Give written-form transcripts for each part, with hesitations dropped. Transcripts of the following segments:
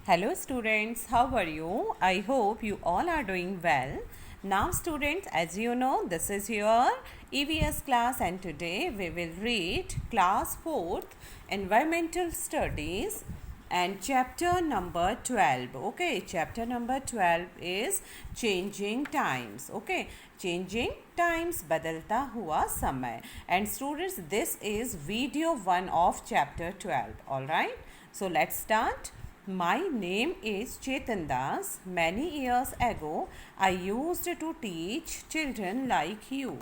Hello students, how are you? I hope you all are doing well. Now students, as you know, this is your EVS class and today we will read class 4th Environmental Studies and chapter number 12. Okay, chapter number 12 is Changing Times. Okay, Changing Times, बदलता हुआ समय. And students, this is video 1 of chapter 12. Alright, so let's start. My name is Chetan Das. Many years ago, I used to teach children like you.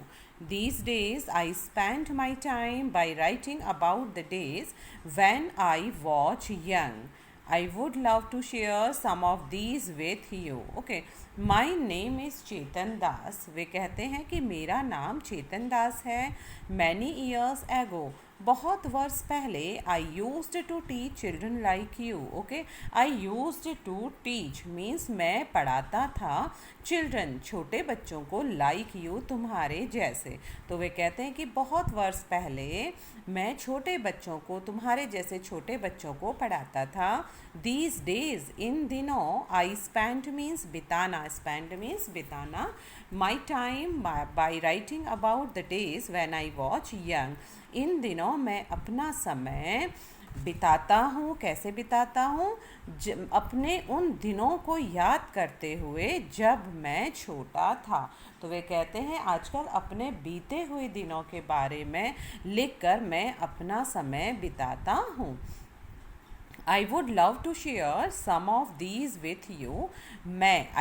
These days, I spend my time by writing about the days when I was young. I would love to share some of these with you. Okay, my name is Chetan Das. वे कहते हैं कि मेरा नाम चेतन दास है. Many years ago, बहुत वर्ष पहले I used to teach children like you. Okay, I used to teach means मैं पढ़ाता था चिल्ड्रन छोटे बच्चों को लाइक यू तुम्हारे जैसे. तो वे कहते हैं कि बहुत वर्ष पहले मैं छोटे बच्चों को तुम्हारे जैसे छोटे बच्चों को पढ़ाता था. दीज डेज इन दिनों, आई स्पेंड मीन्स बिताना, स्पेंड मीन्स बिताना, my time by writing about the days when I was young. इन दिनों मैं अपना समय बिताता हूँ. कैसे बिताता हूँ? अपने उन दिनों को याद करते हुए जब मैं छोटा था. तो वे कहते हैं आजकल अपने बीते हुए दिनों के बारे में लिखकर मैं अपना समय बिताता हूँ. I would love to share some of these with you.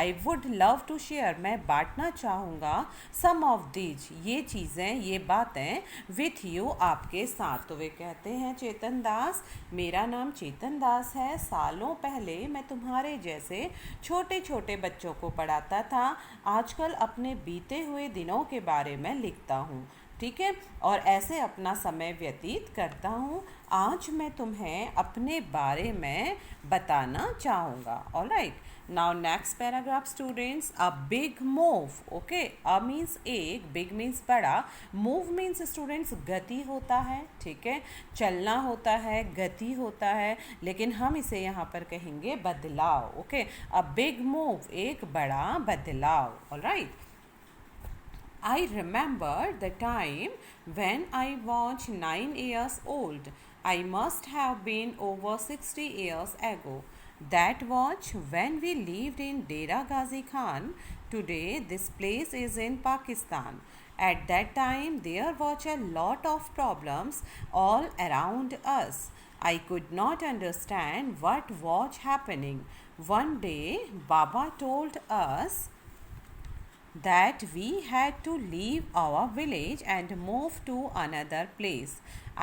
I would love to share, मैं बांटना चाहूँगा some of these, ये चीज़ें, ये बातें with you, आपके साथ. तो वे कहते हैं चेतन दास, मेरा नाम चेतन दास है. सालों पहले मैं तुम्हारे जैसे छोटे छोटे बच्चों को पढ़ाता था. आजकल अपने बीते हुए दिनों के बारे में लिखता हूँ. ठीक है, और ऐसे अपना समय व्यतीत करता हूँ. आज मैं तुम्हें अपने बारे में बताना चाहूँगा. Alright, now next paragraph students. A big move. Okay, a means एक, बिग मीन्स बड़ा, मूव मीन्स स्टूडेंट्स गति होता है. ठीक है, चलना होता है, गति होता है, लेकिन हम इसे यहाँ पर कहेंगे बदलाव. ओके, अ बिग मूव, एक बड़ा बदलाव. Alright, I remember the time when I was 9 years old. I must have been over 60 years ago. That was when we lived in Dera Ghazi Khan. Today, this place is in Pakistan. At that time, there was a lot of problems all around us. I could not understand what was happening. One day, Baba told us that we had to leave our village and move to another place.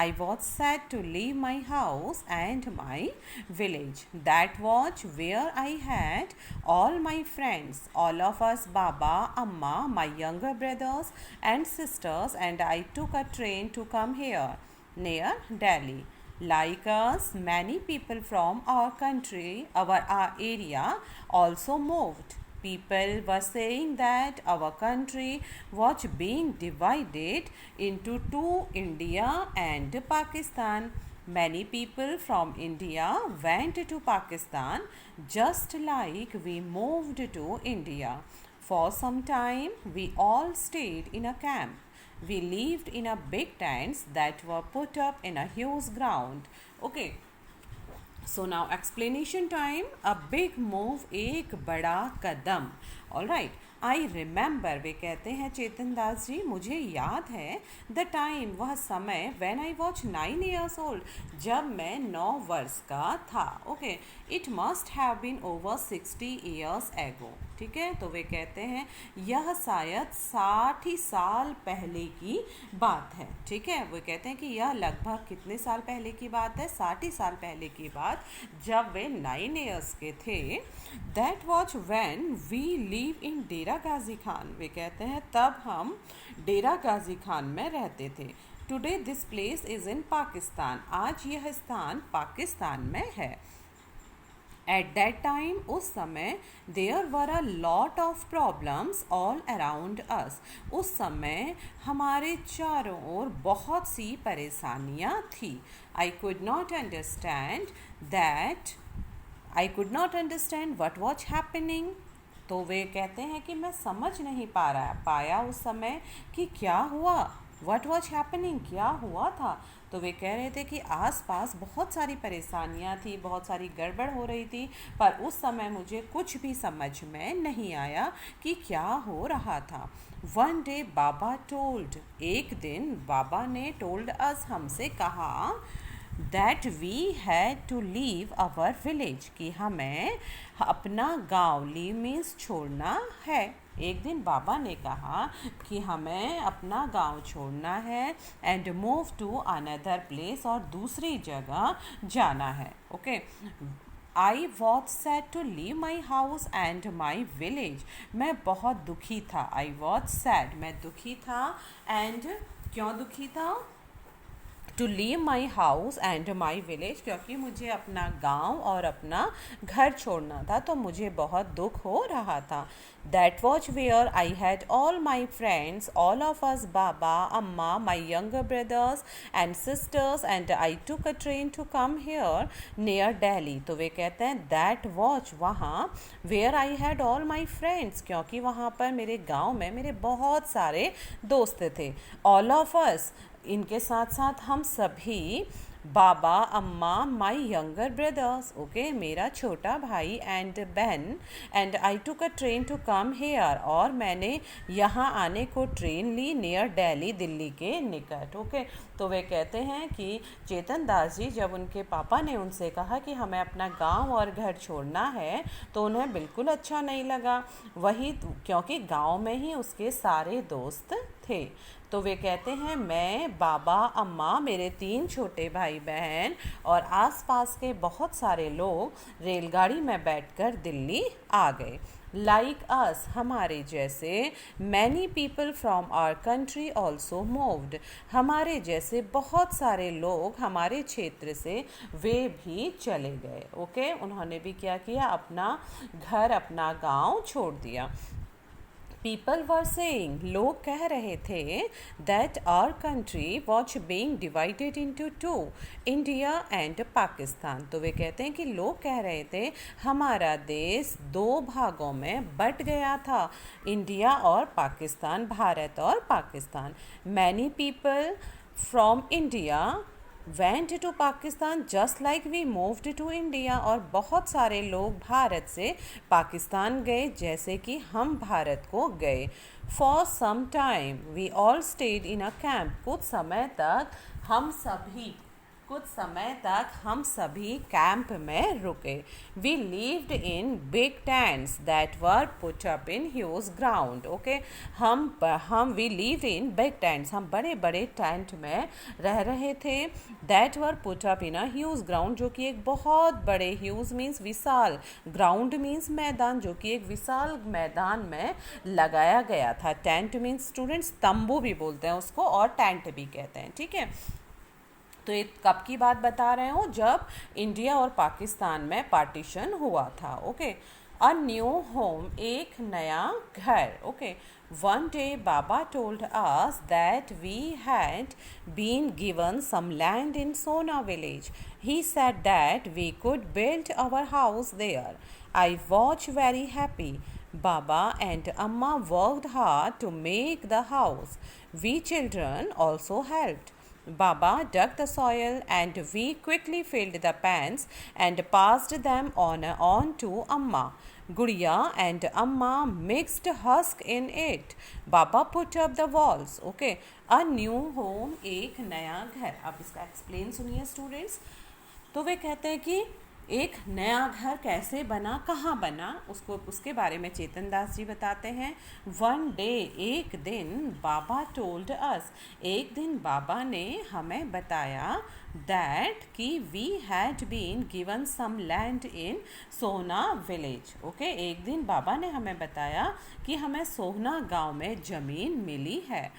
I was sad to leave my house and my village. That was where I had all my friends, all of us, Baba, Amma, my younger brothers and sisters, and I took a train to come here near Delhi. Like us, many people from our country, our area also moved. People were saying that our country was being divided into two, India and Pakistan. Many people from India went to Pakistan just like we moved to India. For some time, we all stayed in a camp. We lived in a big tents that were put up in a huge ground. Okay. So now explanation time. A big move, एक बड़ा कदम. Alright, I remember, वे कहते हैं चेतन दास जी, मुझे याद है the time, वह समय when I was 9 years old, जब मैं 9 वर्ष का था. Okay, it must have been over 60 years ago. ठीक है, तो वे कहते हैं यह शायद 60 साल पहले की बात है. ठीक है, वे कहते हैं कि यह लगभग कितने साल पहले की बात है? 60 साल पहले की बात, जब वे 9 ईयर्स के थे. That was when we live in Dera Ghazi Khan. वे कहते हैं तब हम डेरा गाजी खान में रहते थे. Today this place is in Pakistan. आज यह स्थान पाकिस्तान में है. At that time, उस समय, there were a lot of problems all around us. उस समय हमारे चारों ओर बहुत सी परेशानियाँ थी. I could not understand that I could not understand what was happening. तो वे कहते हैं कि मैं समझ नहीं पाया उस समय कि क्या हुआ। वट वॉज हैपनिंग, क्या हुआ था। तो वे कह रहे थे कि आसपास बहुत सारी परेशानियां थी, बहुत सारी गड़बड़ हो रही थी, पर उस समय मुझे कुछ भी समझ में नहीं आया कि क्या हो रहा था। वन डे बाबा टोल्ड, एक दिन बाबा ने टोल्ड अस, हमसे कहा, that we had to leave our village, कि हमें अपना गांव, लीव मीन्स छोड़ना है। एक दिन बाबा ने कहा कि हमें अपना गांव छोड़ना है and move to another place, और दूसरी जगह जाना है। Okay, I was sad to leave my house and my village, मैं बहुत दुखी था। आई वॉज सैड, मैं दुखी था, एंड क्यों दुखी था, to leave my house and my village, क्योंकि मुझे अपना गांव और अपना घर छोड़ना था, तो मुझे बहुत दुख हो रहा था। That was where I had all my friends, all of us, Baba, Amma, my younger brothers and sisters, and I took a train to come here near Delhi. तो वे कहते हैं दैट वॉच, वहाँ, where I had all my friends, क्योंकि वहाँ पर मेरे गाँव में मेरे बहुत सारे दोस्त थे। ऑल ऑफ अस, इनके साथ साथ हम सभी, बाबा, Amma, my younger brothers, okay, मेरा छोटा भाई एंड बहन, and I took a train to come here, और मैंने यहाँ आने को ट्रेन ली, नियर दिल्ली, दिल्ली के निकट। ओके, तो वे कहते हैं कि चेतन दास जी, जब उनके पापा ने उनसे कहा कि हमें अपना गांव और घर छोड़ना है, तो उन्हें बिल्कुल अच्छा नहीं लगा, वही क्योंकि गांव में ही उसके सारे दोस्त थे। तो वे कहते हैं मैं, बाबा, अम्मा, मेरे 3 छोटे भाई बहन और आसपास के बहुत सारे लोग रेलगाड़ी में बैठकर दिल्ली आ गए। लाइक अस, हमारे जैसे, many people from our country also moved, हमारे जैसे बहुत सारे लोग हमारे क्षेत्र से वे भी चले गए। ओके, उन्होंने भी क्या किया, अपना घर, अपना गांव छोड़ दिया। पीपल वर सेइंग, लोग कह रहे थे, that our country was being divided into two, India and Pakistan. तो वे कहते हैं कि लोग कह रहे थे हमारा देश 2 भागों में बट गया था, इंडिया और पाकिस्तान, भारत और Pakistan. Many people from India went to Pakistan just like we moved to India, और बहुत सारे लोग भारत से पाकिस्तान गए जैसे कि हम भारत को गए। For some time we all stayed in a camp, कुछ समय तक हम सभी कैंप में रुके। We lived in big tents that were put up in huge ground. Okay, हम we lived in big tents, हम बड़े बड़े टेंट में रह रहे थे। That were put up in a huge ground, जो कि एक बहुत बड़े, ह्यूज मीन्स विशाल, ग्राउंड मीन्स मैदान, जो कि एक विशाल मैदान में लगाया गया था। टेंट मीन्स स्टूडेंट्स तंबू भी बोलते हैं उसको, और टेंट भी कहते हैं, ठीक है। तो ये कब की बात बता रहे हूँ, जब इंडिया और पाकिस्तान में पार्टीशन हुआ था। ओके, अ न्यू होम, एक नया घर। Okay, one day Baba told us that we had been given some land in Sona village, he said that we could build our house there. I was very happy, Baba and Amma worked hard to make the house. We children also helped. Baba dug the soil and we quickly filled the pans and passed them on to Amma. Gudiya and Amma mixed husk in it. Baba put up the walls. Okay, a new home, एक नया घर। अब इसका explain सुनिए students. तो वे कहते हैं कि एक नया घर कैसे बना, कहाँ बना, उसके बारे में चेतन दास जी बताते हैं। वन डे, एक दिन, बाबा टोल्ड अस, एक दिन बाबा ने हमें बताया, दैट कि we had been given some land in Sona village. Okay, एक दिन बाबा ने हमें बताया कि हमें सोहना गांव में ज़मीन मिली है।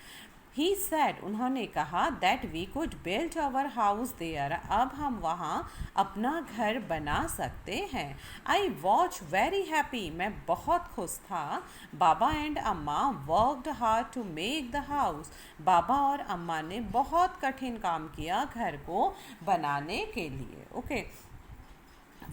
He said, उन्होंने कहा, that we could build our house there, अब हम वहाँ अपना घर बना सकते हैं। I was very happy, मैं बहुत खुश था। बाबा एंड अम्मा worked hard to make the house, बाबा और अम्मा ने बहुत कठिन काम किया घर को बनाने के लिए। Okay,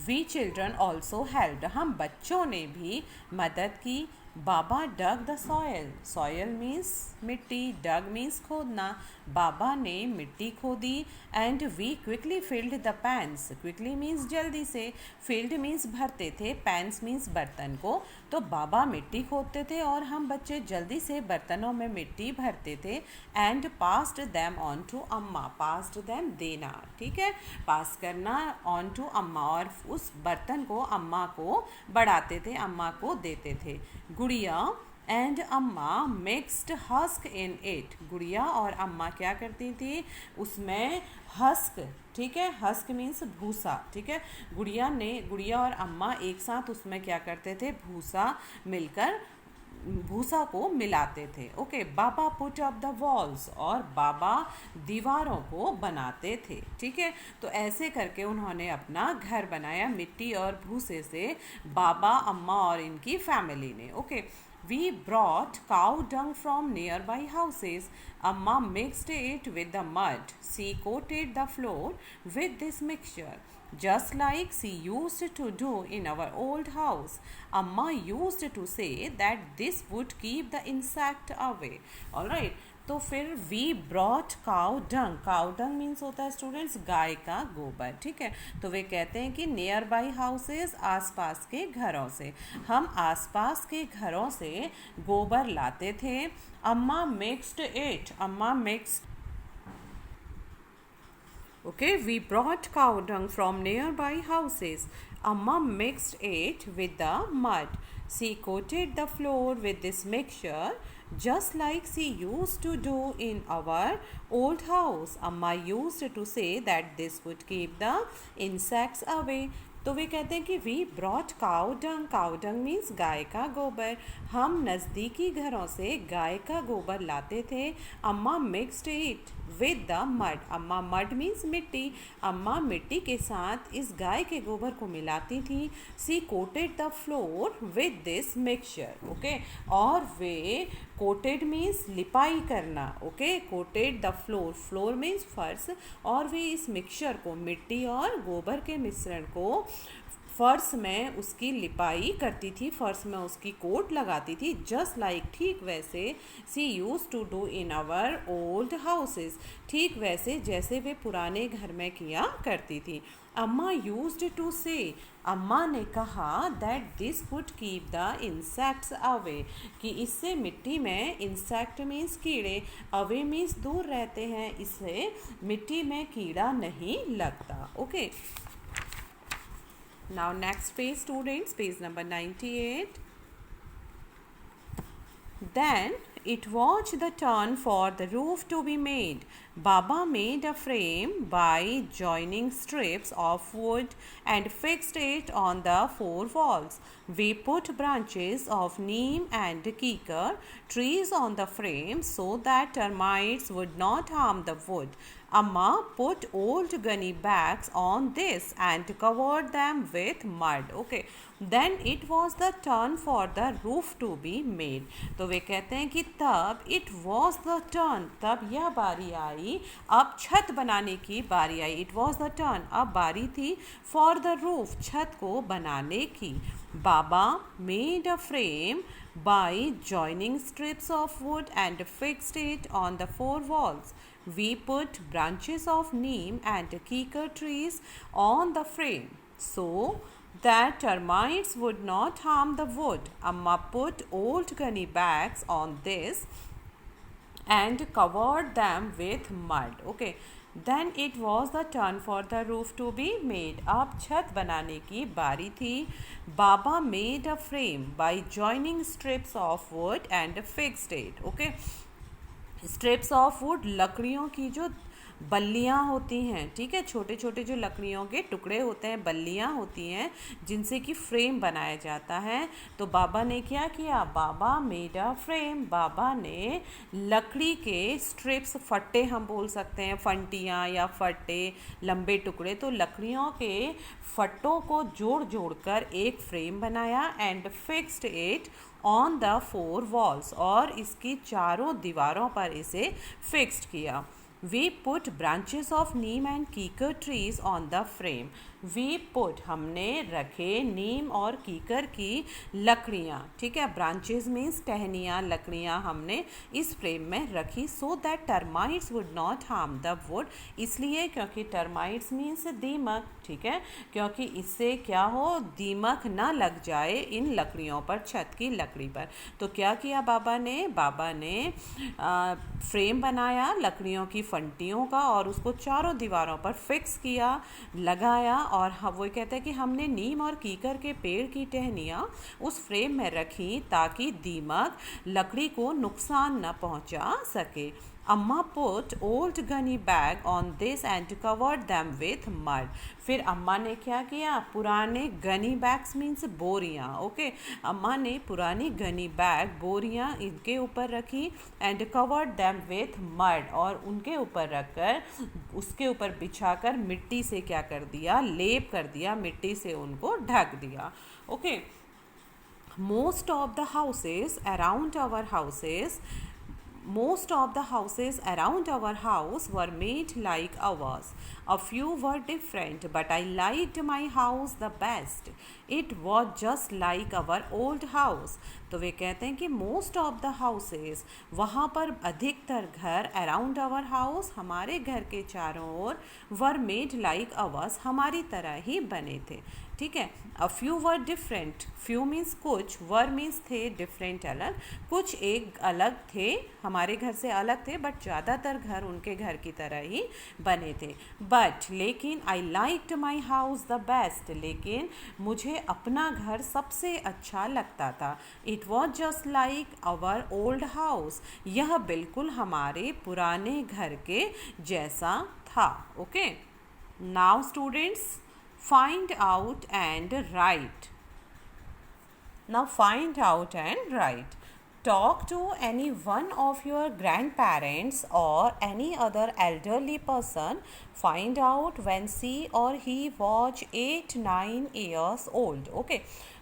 we children also helped, हम बच्चों ने भी मदद की। Baba dug the soil, soil means मिट्टी, डग मीन्स खोदना, बाबा ने मिट्टी खोदी। And we quickly filled the pans, quickly means जल्दी से, फिल्ड मीन्स भरते थे, पैन्स मीन्स बर्तन को। तो बाबा मिट्टी खोदते थे और हम बच्चे जल्दी से बर्तनों में मिट्टी भरते थे। And passed them on to Amma, passed them देना, ठीक है, पास करना, ऑन टू अम्मा, और उस बर्तन को अम्मा को बढ़ाते थे, अम्मा को देते थे। गुड़िया एंड अम्मा मिक्स्ड हस्क इन इट, गुड़िया और अम्मा क्या करती थी, उसमें हस्क, ठीक है, हस्क मीन्स भूसा, ठीक है, गुड़िया और अम्मा एक साथ उसमें क्या करते थे, भूसा मिलकर भूसा को मिलाते थे। Okay, Baba put up the walls, और बाबा दीवारों को बनाते थे, ठीक है। तो ऐसे करके उन्होंने अपना घर बनाया मिट्टी और भूसे से, बाबा, अम्मा और इनकी फैमिली ने। Okay, we brought cow dung from nearby houses, Amma mixed it with the mud, she coated the floor with this mixture, just like she used to do in our old house. Amma used to say that this would keep the insect away. All right. तो फिर we brought cow dung. cow dung means होता है students गाय का गोबर, ठीक है। तो वे कहते हैं कि नियर बाई हाउसेज, आसपास के घरों से, हम आसपास के घरों से गोबर लाते थे। अम्मा मिक्स्ड इट, अम्मा mixed, okay, we brought cow dung from nearby houses. Amma mixed it with the mud. She coated the floor with this mixture just like she used to do in our old house. Amma used to say that this would keep the insects away. तो वे कहते हैं कि we brought cow dung, cow dung means गाय का गोबर, हम नज़दीकी घरों से गाय का गोबर लाते थे। अम्मा mixed it with the mud, अम्मा मड मीन्स मिट्टी, अम्मा मिट्टी के साथ इस गाय के गोबर को मिलाती थी। She coated the floor with this mixture, okay, और वे कोटेड मीन्स लिपाई करना, okay, coated the floor, floor means फर्श, और वे इस मिक्सचर को, मिट्टी और गोबर के मिश्रण को फर्श में उसकी लिपाई करती थी, फर्श में उसकी कोट लगाती थी। जस्ट लाइक, ठीक वैसे, she use to do in our old houses, ठीक वैसे जैसे वे पुराने घर में किया करती थी। अम्मा यूज्ड टू से, अम्मा ने कहा that this would keep the insects away, कि इससे मिट्टी में, इंसेक्ट मीन्स कीड़े, अवे मीन्स दूर रहते हैं, इससे मिट्टी में कीड़ा नहीं लगता। Okay, now next page students, page number 98. Then it was the turn for the roof to be made. Baba made a frame by joining strips of wood and fixed it on the four walls. We put branches of neem and kikar trees on the frame so that termites would not harm the wood. Amma put old gunny bags on this and covered them with mud. Okay, then it was the turn for the roof to be made. तो वे कहते हैं कि तब it was the turn, तब यह बारी आई, अब छत बनाने की बारी आई। It was the turn, अब बारी थी for the roof, छत को बनाने की। Baba made a frame by joining strips of wood and fixed it on the four walls. We put branches of neem and kikar trees on the frame so that termites would not harm the wood. Amma put old gunny bags on this and covered them with mud. Okay, then it was the turn for the roof to be made. अब छत बनाने की बारी थी। Baba made a frame by joining strips of wood and fixed it. Okay, strips of would, लकड़ियों की जो बल्लियाँ होती हैं, ठीक है, छोटे छोटे जो लकड़ियों के टुकड़े होते हैं, बल्लियाँ होती हैं जिनसे कि फ्रेम बनाया जाता है। तो बाबा ने क्या किया, बाबा मेड अ फ्रेम, बाबा ने लकड़ी के स्ट्रिप्स, फट्टे हम बोल सकते हैं, फंटियाँ या फट्टे, लंबे टुकड़े, तो लकड़ियों के फट्टों को जोड़ जोड़ कर एक फ्रेम बनाया। And fixed it on the four walls, और इसकी चारों दीवारों पर इसे फिक्स्ड किया। We put branches of neem and kikar trees on the frame. We put हमने रखे नीम और कीकर की लकड़ियाँ, ठीक है, ब्रांचेस मीन्स टहनियाँ, लकड़ियाँ हमने इस फ्रेम में रखी so that termites would not harm the wood, इसलिए क्योंकि टर्माइट्स मीन्स दीमक, ठीक है, क्योंकि इससे क्या हो, दीमक ना लग जाए इन लकड़ियों पर, छत की लकड़ी पर। तो क्या किया बाबा ने फ्रेम बनाया लकड़ियों की फंटियों का और उसको चारों दीवारों पर फिक्स किया, लगाया, और वो कहते हैं कि हमने नीम और कीकर के पेड़ की टहनियाँ उस फ्रेम में रखी ताकि दीमक लकड़ी को नुकसान न पहुंचा सके। अम्मा put old gunny bag on this and covered them with mud. फिर अम्मा ने क्या किया, पुराने गनी बैग्स मीन्स बोरियाँ, ओके, अम्मा ने पुरानी गनी बैग बोरियाँ इनके ऊपर रखी and covered them with mud, और उनके ऊपर रखकर उसके ऊपर बिछाकर मिट्टी से क्या कर दिया, लेप कर दिया, मिट्टी से उनको ढक दिया, okay. most of the houses around our houses Most of the houses around our house were made like ours. A few were different, but I liked my house the best. It was just like our old house. तो वे कहते हैं कि most of the houses, वहाँ पर अधिकतर घर around our house, हमारे घर के चारों ओर, were made like ours, हमारी तरह ही बने थे, ठीक है। A few were different, few means कुछ, वर मीन्स थे, डिफरेंट अलग, कुछ एक अलग थे, हमारे घर से अलग थे, बट ज़्यादातर घर उनके घर की तरह ही बने थे। बट लेकिन I liked my house the best, लेकिन मुझे अपना घर सबसे अच्छा लगता था। It was just like our old house, यह बिल्कुल हमारे पुराने घर के जैसा था, okay. Now students, find out and write. Now find out and write. Talk to any one of your grandparents or any other elderly person. Find out when she or he was 8, 9 years old. Okay.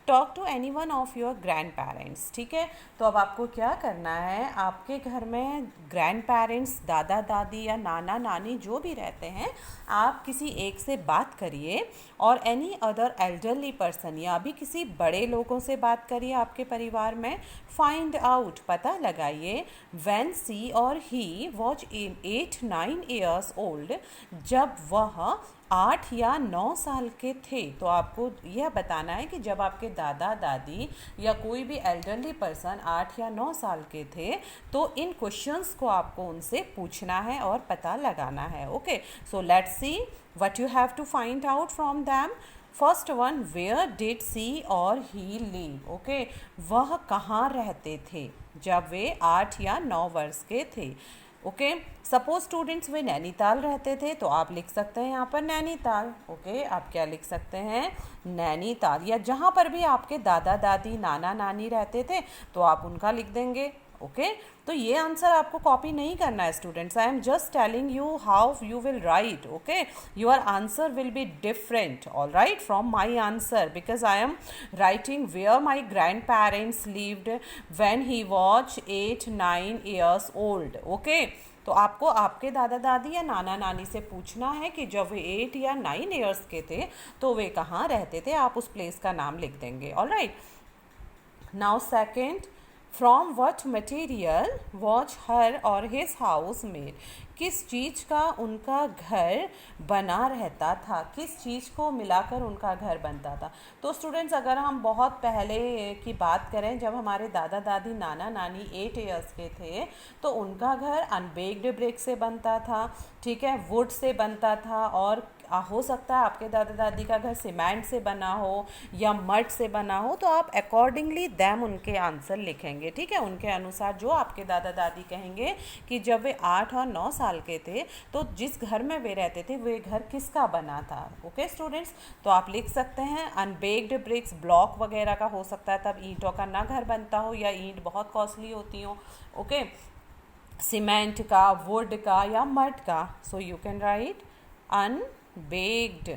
Talk to any one of your grandparents, ठीक है। तो अब आपको क्या करना है, आपके घर में ग्रैंड पेरेंट्स, दादा दादी या नाना नानी जो भी रहते हैं, आप किसी एक से बात करिए, और एनी अदर एल्डरली पर्सन, या भी किसी बड़े लोगों से बात करिए आपके परिवार में। फाइंड आउट, पता लगाइए, व्हेन सी और ही वॉज 8, 9 ईयर्स ओल्ड, जब वह 8 या 9 साल के थे। तो आपको यह बताना है कि जब आपके दादा दादी या कोई भी एल्डरली पर्सन 8 या 9 साल के थे, तो इन क्वेश्चंस को आपको उनसे पूछना है और पता लगाना है, okay. So let's see what you have to find out from them. First one, where did she और ही लिव, ओके, वह कहाँ रहते थे जब वे 8 या 9 वर्ष के थे, ओके। सपोज स्टूडेंट्स वे नैनीताल रहते थे, तो आप लिख सकते हैं यहाँ पर नैनीताल, ओके। आप क्या लिख सकते हैं, नैनीताल, या जहाँ पर भी आपके दादा दादी नाना नानी रहते थे तो आप उनका लिख देंगे, ओके। तो ये आंसर आपको कॉपी नहीं करना है students, I am just telling you how you will write, okay. Your answer will be different, all right, from my answer, because I am writing where my grandparents lived when he was 8, 9 years old, okay. तो आपको आपके दादा दादी या नाना नानी से पूछना है कि जब वे 8 या 9 ईयर्स के थे तो वे कहाँ रहते थे, आप उस प्लेस का नाम लिख देंगे, all right. Now second, from what material was her और हिज हाउस मेड, किस चीज़ का उनका घर बना रहता था, किस चीज़ को मिलाकर उनका घर बनता था। तो स्टूडेंट्स, अगर हम बहुत पहले की बात करें, जब हमारे दादा दादी नाना नानी 8 ईयर्स के थे, तो उनका घर अनबेक्ड ब्रिक से बनता था, ठीक है, वुड से बनता था, और हो सकता है आपके दादा दादी का घर सीमेंट से बना हो या मड से बना हो। तो आप अकॉर्डिंगली दैम उनके आंसर लिखेंगे, ठीक है, उनके अनुसार जो आपके दादा दादी कहेंगे कि जब वे 8 और 9 साल के थे तो जिस घर में वे रहते थे वे घर किसका बना था, ओके स्टूडेंट्स। तो आप लिख सकते हैं अनबेक्ड ब्रिक्स, ब्लॉक वगैरह का हो सकता है, तब ईंटों का ना घर बनता हो या ईंट बहुत कॉस्टली होती हो, ओके, सीमेंट का, वुड का या मड का। So you can write unbaked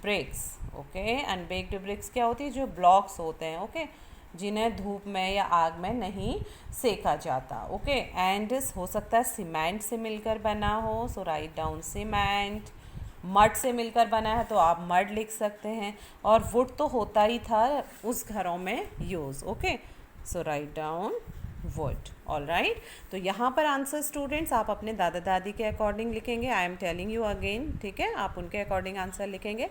bricks, okay. Unbaked bricks क्या होती है, जो ब्लॉक्स होते हैं, ओके, जिन्हें धूप में या आग में नहीं सेका जाता। ओके, एंड हो सकता है सीमेंट से मिलकर बना हो, सो राइट डाउन सीमेंट। मड से मिलकर बना है तो आप मड लिख सकते हैं, और वुड तो होता ही था उस घरों में use. Okay, so write down would. All right, तो यहाँ पर आंसर स्टूडेंट्स आप अपने दादा दादी के अकॉर्डिंग लिखेंगे। I am telling you again, ठीक है, आप उनके अकॉर्डिंग आंसर लिखेंगे।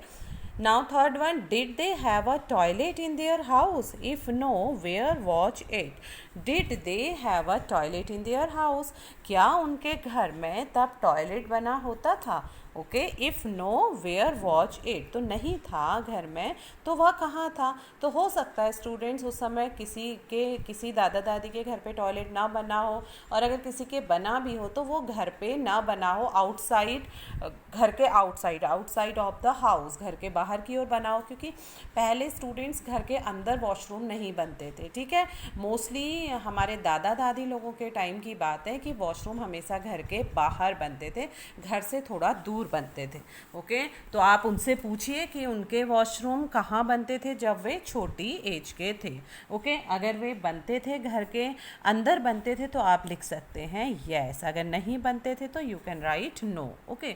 Now third one, did they have a toilet in their house? If no, where was it? Did they have a toilet in their house? क्या उनके घर में तब टॉयलेट बना होता था? Okay, if no where watch it, तो नहीं था घर में तो वह कहाँ था? तो हो सकता है स्टूडेंट्स उस समय किसी दादा दादी के घर पे टॉयलेट ना बना हो, और अगर किसी के बना भी हो तो वो घर पे ना बना हो, आउटसाइड, घर के आउटसाइड ऑफ द हाउस, घर के बाहर की ओर बना हो, क्योंकि पहले स्टूडेंट्स घर के अंदर वॉशरूम नहीं बनते थे। ठीक है, मोस्टली हमारे दादा दादी लोगों के टाइम की बात है कि वॉशरूम हमेशा घर के बाहर बनते थे, घर से थोड़ा दूर बनते थे। ओके, तो आप उनसे पूछिए कि उनके वॉशरूम कहाँ बनते थे जब वे छोटी एज के थे। ओके, अगर वे बनते थे घर के अंदर बनते थे तो आप लिख सकते हैं यस, अगर नहीं बनते थे तो you can write no. Okay,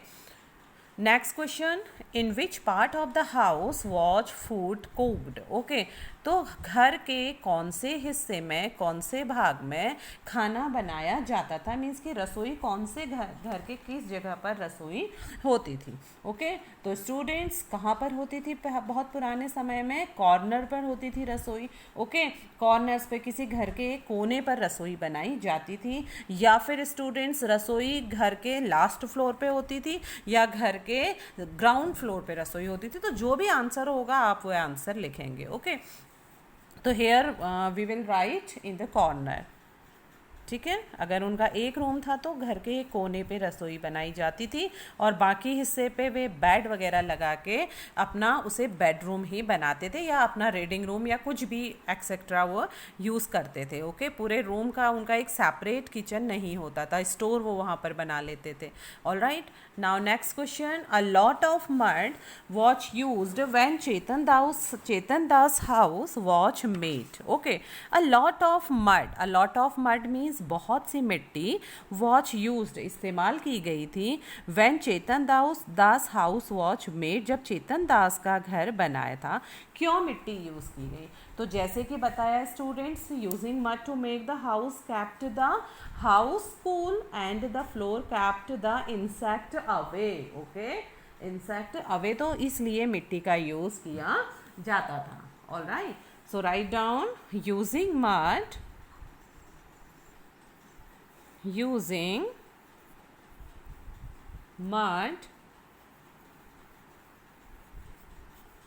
next question, in which part of the house was food cooked? Okay, तो घर के कौन से हिस्से में, कौन से भाग में खाना बनाया जाता था, मीन्स कि रसोई कौन से घर के किस जगह पर रसोई होती थी। ओके, तो स्टूडेंट्स कहाँ पर होती थी? बहुत पुराने समय में कॉर्नर पर होती थी रसोई। ओके, कॉर्नर्स पे किसी घर के कोने पर रसोई बनाई जाती थी, या फिर स्टूडेंट्स रसोई घर के लास्ट फ्लोर पे होती थी, या घर के ग्राउंड फ्लोर पे रसोई होती थी। तो जो भी आंसर होगा आप वो आंसर लिखेंगे। ओके, तो here we will write in the corner. ठीक है, अगर उनका एक रूम था तो घर के एक कोने पे रसोई बनाई जाती थी, और बाकी हिस्से पे वे बेड वगैरह लगा के अपना उसे बेडरूम ही बनाते थे, या अपना रीडिंग रूम या कुछ भी एक्सेट्रा वो यूज़ करते थे। ओके, पूरे रूम का उनका एक सेपरेट किचन नहीं होता था, स्टोर वो वहाँ पर बना लेते थे। All right, now next question, a lot of mud watch used when Chetan Das house watch made. Okay, a lot of mud means बहुत सी मिट्टी, वॉच यूज्ड इस्तेमाल की गई थी, when Chetan Das house watch made, जब चेतन दास का घर बनाया था। क्यों मिट्टी यूज़ की गई? तो जैसे कि बताया students, using mud to make the house kept the house cool and the floor kept the insect away. Okay, insect away, तो इसलिए मिट्टी का यूज़ किया जाता था। All right, so write down, using mud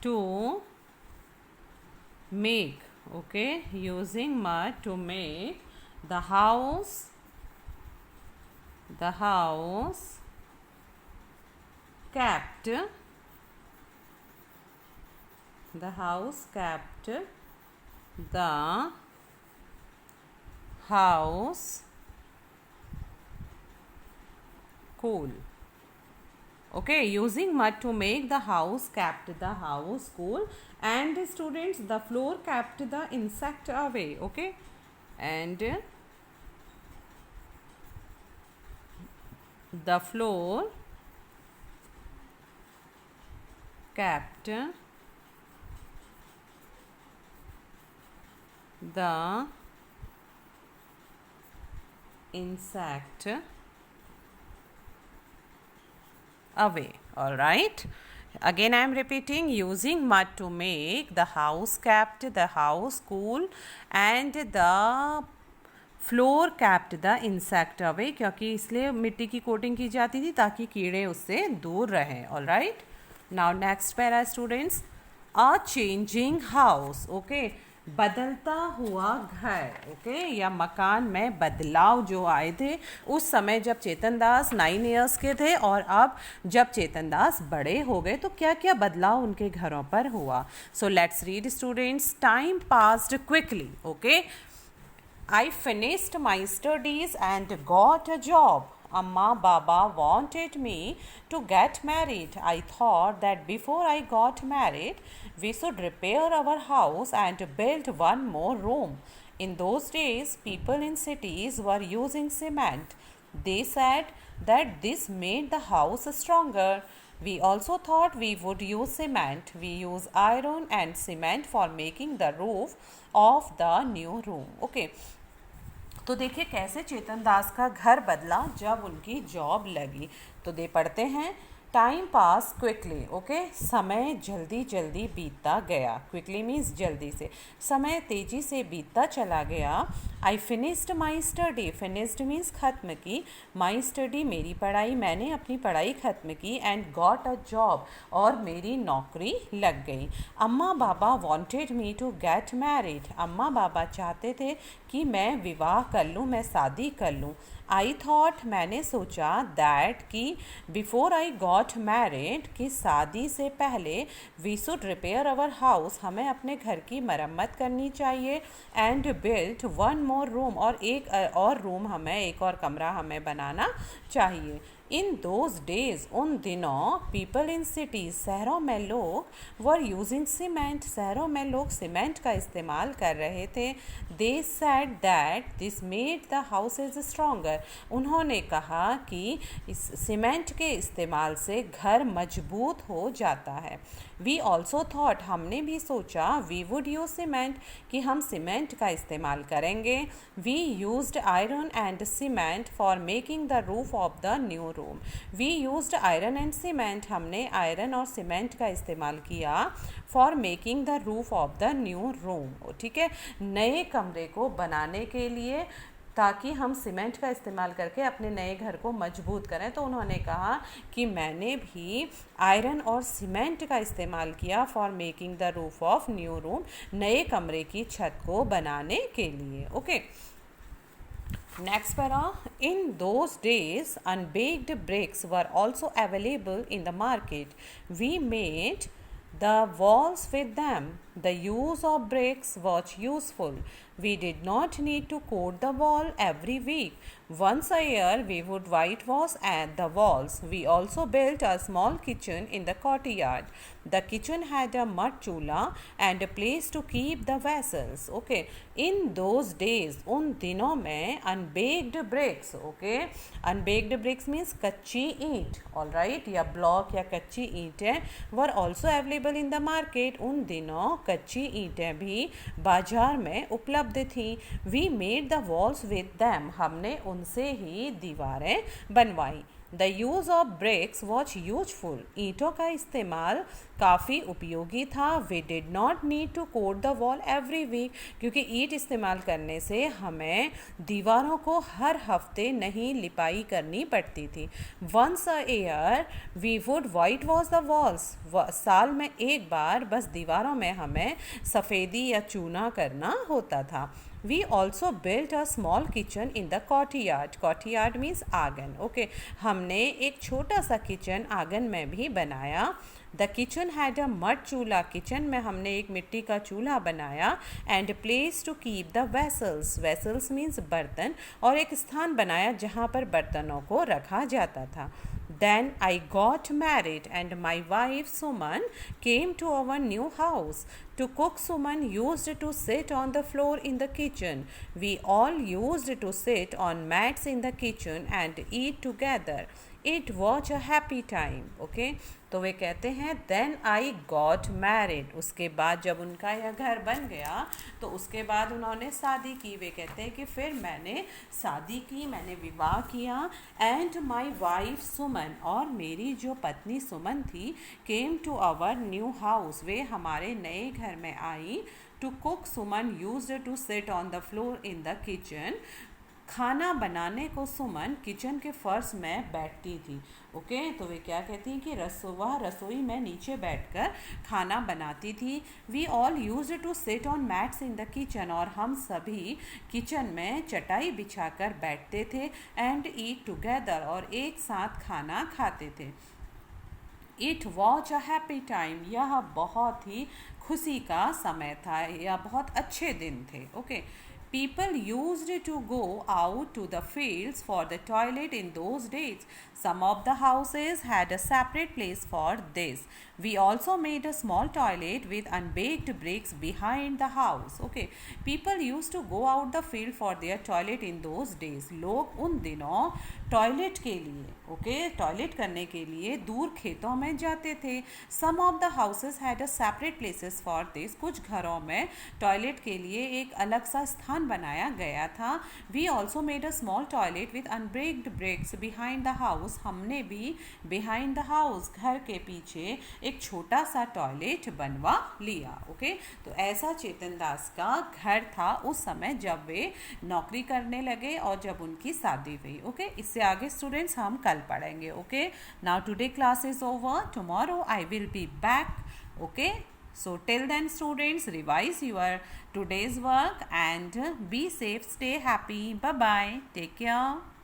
to make, okay, using mud to make the house kept the house cool. Okay, using mud to make the house kept the house cool, and students, the floor kept the insect away. Okay, and the floor kept the insect away. All right, again I am repeating, using mud to make the house kept the house cool and the floor kept the insect away, क्योंकि इसलिए मिट्टी की coating की जाती थी ताकि कीड़े उससे दूर रहें। All right, now next para students, अ चेंजिंग हाउस। ओके, बदलता हुआ घर। ओके, या मकान में बदलाव जो आए थे उस समय जब चेतन दास 9 ईयर्स के थे, और अब जब चेतन दास बड़े हो गए तो क्या क्या बदलाव उनके घरों पर हुआ। So let's read students, time passed quickly. Okay, I finished my studies and got a job. Amma Baba wanted me to get married. I thought that before I got married, we should repair our house and build one more room. In those days, people in cities were using cement. They said that this made the house stronger. We also thought we would use cement. We use iron and cement for making the roof of the new room. Okay. तो देखिए कैसे चेतन दास का घर बदला जब उनकी job लगी। तो दे पढ़ते हैं, टाइम पास क्विकली। ओके, समय जल्दी जल्दी बीतता गया। क्विकली मीन्स जल्दी से, समय तेज़ी से बीतता चला गया। I finished my study. Finished means ख़त्म की। माई स्टडी मेरी पढ़ाई, मैंने अपनी पढ़ाई ख़त्म की। एंड गॉट अ जॉब, और मेरी नौकरी लग गई। Amma Baba wanted me to get married. अम्मा बाबा चाहते थे कि मैं विवाह कर लूँ, मैं शादी कर लूँ। आई थॉट, मैंने सोचा, दैट कि बिफोर आई गॉट मैरिड, कि शादी से पहले, we should repair our house, हमें अपने घर की मरम्मत करनी चाहिए। And built one more room, और एक और रूम हमें, एक और कमरा हमें बनाना चाहिए। इन दोज डेज, उन दिनों, पीपल इन सिटीज़, शहरों में लोग, वर यूजिंग सीमेंट, शहरों में लोग सीमेंट का इस्तेमाल कर रहे थे। They said that this made the houses stronger, उन्होंने कहा कि इस सीमेंट के इस्तेमाल से घर मजबूत हो जाता है। वी ऑल्सो थॉट, हमने भी सोचा, वी वुड यूज सीमेंट, कि हम सीमेंट का इस्तेमाल करेंगे। We used iron and cement for making the roof of the new room. We used iron and cement, हमने आयरन और सीमेंट का इस्तेमाल किया for making the roof of the new room. ठीक है, नए कमरे को बनाने के लिए, ताकि हम सीमेंट का इस्तेमाल करके अपने नए घर को मजबूत करें। तो उन्होंने कहा कि मैंने भी आयरन और सीमेंट का इस्तेमाल किया for making the roof of new room, नए कमरे की छत को बनाने के लिए। Okay, next para, in those days unbaked bricks were also available in the market. We made the walls with them. The use of bricks was useful. We did not need to coat the wall every week. Once a year we would whitewash at the walls. We also built a small kitchen in the courtyard. The kitchen had a mud chula and a place to keep the vessels. Okay, in those days, उन दिनों में, unbaked bricks, okay, unbaked bricks means कच्ची ईंट, all right, या block या कच्ची ईंटें, were also available in the market. उन दिनों कच्ची ईंटें भी बाजार में उपलब्ध थी। We made the walls with them, हमने उनसे ही दीवारें बनवाई। The use of bricks was useful, ईंटों का इस्तेमाल काफ़ी उपयोगी था। We did not need to coat the wall every week, क्योंकि ईंट इस्तेमाल करने से हमें दीवारों को हर हफ्ते नहीं लिपाई करनी पड़ती थी। Once a year we would whitewash the walls, साल में एक बार बस दीवारों में हमें सफ़ेदी या चूना करना होता था। We also built a small kitchen in the courtyard. Courtyard means आंगन। ओके, हमने एक छोटा सा किचन आंगन में भी बनाया। The kitchen had a mud chulha, kitchen में हमने एक मिट्टी का चूल्हा बनाया। And place to keep the vessels, vessels means बर्तन, और एक स्थान बनाया जहाँ पर बर्तनों को रखा जाता था। Then I got married and my wife Suman came to our new house. To cook, Suman used to sit on the floor in the kitchen. We all used to sit on mats in the kitchen and eat together. It was a happy time. Okay, तो वे कहते हैं then I got married, उसके बाद जब उनका यह घर बन गया तो उसके बाद उन्होंने शादी की। वे कहते हैं कि फिर मैंने शादी की, मैंने विवाह किया। एंड माई वाइफ सुमन, और मेरी जो पत्नी सुमन थी, came to our new house, वे हमारे नए घर में आई। To cook, Suman used to sit on the floor in the kitchen, खाना बनाने को सुमन किचन के फर्श में बैठती थी। ओके, तो वे क्या कहती हैं कि वह रसोई में नीचे बैठकर खाना बनाती थी। We all use to sit on mats in the kitchen, और हम सभी किचन में चटाई बिछाकर बैठते थे। एंड ईट टुगेदर, और एक साथ खाना खाते थे। It was a happy time, यह बहुत ही खुशी का समय था या बहुत अच्छे दिन थे। Okay, People used to go out to the fields for the toilet in those days. Some of the houses had a separate place for this. We also made a small toilet with unbaked bricks behind the house. Okay, people used to go out the field for their toilet in those days. लोग उन दिनों toilet के लिए toilet करने के लिए दूर खेतों में जाते थे. Some of the houses had a separate places for this. कुछ घरों में टॉयलेट के लिए एक अलग सा स्थान बनाया गया था. We also made a small toilet with unbaked bricks behind the house. हमने भी बिहाइंड द हाउस, घर के पीछे, एक छोटा सा टॉयलेट बनवा लिया. ओके, तो ऐसा चेतन दास का घर था उस समय जब वे नौकरी करने लगे और जब उनकी शादी हुई. ओके, इससे आगे स्टूडेंट्स हम कल पढ़ेंगे. Okay, now today class is over. Tomorrow I will be back. Okay, so till then students, revise your today's work and be safe, stay happy. Bye bye, take care.